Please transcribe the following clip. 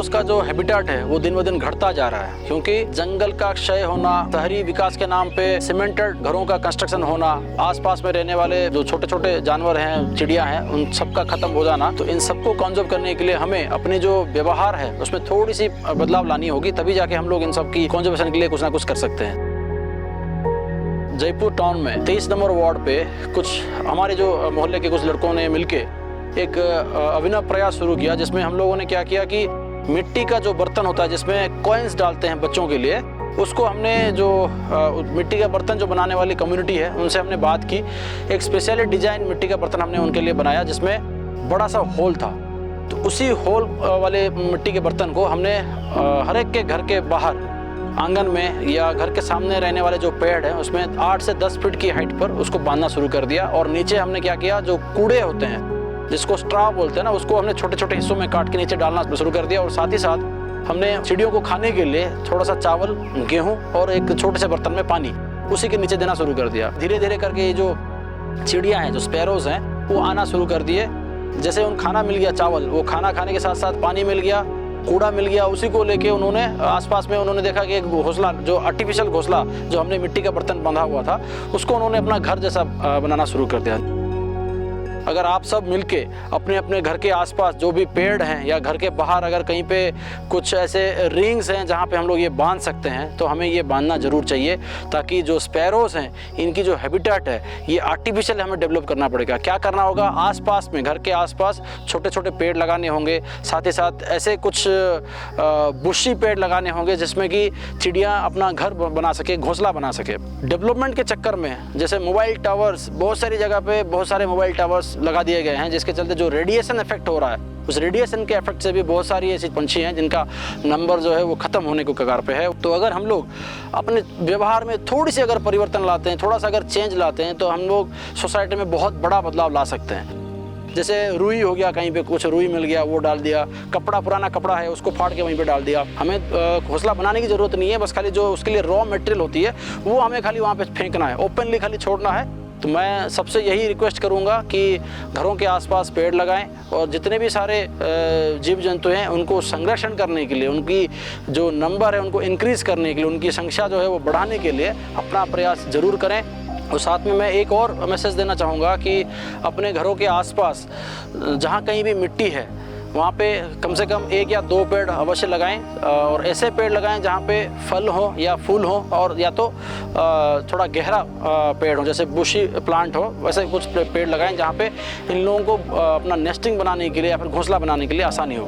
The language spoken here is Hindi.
उसका जो हैबिटेट है वो दिन ब दिन घटता जा रहा है, क्योंकि जंगल का क्षय होना, शहरी विकास के नाम पे सीमेंटेड घरों का कंस्ट्रक्शन होना, आसपास में रहने वाले जो छोटे छोटे जानवर हैं, चिड़िया हैं, उन सबका खत्म हो जाना। तो इन सबको कंजर्व करने के लिए हमें अपने जो व्यवहार है उसमें थोड़ी सी बदलाव लानी होगी, तभी जाके हम लोग इन सब की कंजर्वेशन के लिए कुछ ना कुछ कर सकते हैं। जयपुर टाउन में 23 नंबर वार्ड पे कुछ हमारे जो मोहल्ले के कुछ लड़कों ने मिलके एक अभिनव प्रयास शुरू किया, जिसमें हम लोगों ने क्या किया कि मिट्टी का जो बर्तन होता है जिसमें कॉइन्स डालते हैं बच्चों के लिए, उसको हमने जो मिट्टी का बर्तन जो बनाने वाली कम्युनिटी है उनसे हमने बात की। एक स्पेशली डिजाइन मिट्टी का बर्तन हमने उनके लिए बनाया जिसमें बड़ा सा होल था। तो उसी होल वाले मिट्टी के बर्तन को हमने हर एक के घर के बाहर आंगन में या घर के सामने रहने वाले जो पेड़ है उसमें 8 से 10 फीट की हाइट पर उसको बांधना शुरू कर दिया। और नीचे हमने क्या किया, जो कूड़े होते हैं जिसको स्ट्रॉ बोलते हैं ना, उसको हमने छोटे छोटे हिस्सों में काट के नीचे डालना शुरू कर दिया। और साथ ही साथ हमने चिड़ियों को खाने के लिए थोड़ा सा चावल, गेहूं और एक छोटे से बर्तन में पानी उसी के नीचे देना शुरू कर दिया। धीरे धीरे करके ये जो चिड़िया हैं, जो स्पैरोज हैं, वो आना शुरू कर दिए। जैसे उन खाना मिल गया चावल, वो खाना खाने के साथ साथ पानी मिल गया, कूड़ा मिल गया, उसी को लेके उन्होंने आसपास में उन्होंने देखा कि एक घोंसला, जो आर्टिफिशियल घोंसला जो हमने मिट्टी का बर्तन बंधा हुआ था, उसको उन्होंने अपना घर जैसा बनाना शुरू कर दिया। अगर आप सब मिलके अपने अपने घर के आसपास जो भी पेड़ हैं या घर के बाहर अगर कहीं पे कुछ ऐसे रिंग्स हैं जहाँ पे हम लोग ये बांध सकते हैं, तो हमें ये बांधना ज़रूर चाहिए, ताकि जो स्पैरोज हैं इनकी जो हैबिटेट है ये आर्टिफिशियल हमें डेवलप करना पड़ेगा। क्या करना होगा, आसपास में, घर के आसपास छोटे छोटे पेड़ लगाने होंगे, साथ ही साथ ऐसे कुछ बुशी पेड़ लगाने होंगे जिसमें कि चिड़िया अपना घर बना सके, घोंसला बना सके। डेवलपमेंट के चक्कर में जैसे मोबाइल टावर्स, बहुत सारी जगह पे बहुत सारे मोबाइल टावर्स लगा दिए गए हैं, जिसके चलते जो रेडिएशन इफेक्ट हो रहा है, उस रेडिएशन के इफेक्ट से भी बहुत सारी ऐसी पंछी हैं जिनका नंबर जो है वो ख़त्म होने को कगार पे है। तो अगर हम लोग अपने व्यवहार में थोड़ी सी अगर परिवर्तन लाते हैं, थोड़ा सा अगर चेंज लाते हैं, तो हम लोग सोसाइटी में बहुत बड़ा बदलाव ला सकते हैं। जैसे रुई हो गया, कहीं पे कुछ रुई मिल गया वो डाल दिया, कपड़ा, पुराना कपड़ा है उसको फाड़ के वहीं पे डाल दिया। हमें घोंसला बनाने की ज़रूरत नहीं है, बस खाली जो उसके लिए रॉ मटेरियल होती है वो हमें खाली वहाँ पे फेंकना है, ओपनली खाली छोड़ना है। तो मैं सबसे यही रिक्वेस्ट करूंगा कि घरों के आसपास पेड़ लगाएं और जितने भी सारे जीव जंतु हैं उनको संरक्षण करने के लिए, उनकी जो नंबर है उनको इंक्रीज़ करने के लिए, उनकी संख्या जो है वो बढ़ाने के लिए अपना प्रयास ज़रूर करें। और साथ में मैं एक और मैसेज देना चाहूँगा कि अपने घरों के आसपास जहाँ कहीं भी मिट्टी है वहाँ पे कम से कम 1 या 2 पेड़ अवश्य लगाएं, और ऐसे पेड़ लगाएं जहाँ पे फल हो या फूल हो, और या तो थोड़ा गहरा पेड़ हो, जैसे बुशी प्लांट हो, वैसे कुछ पेड़ लगाएं जहाँ पे इन लोगों को अपना नेस्टिंग बनाने के लिए या फिर घोंसला बनाने के लिए आसानी हो।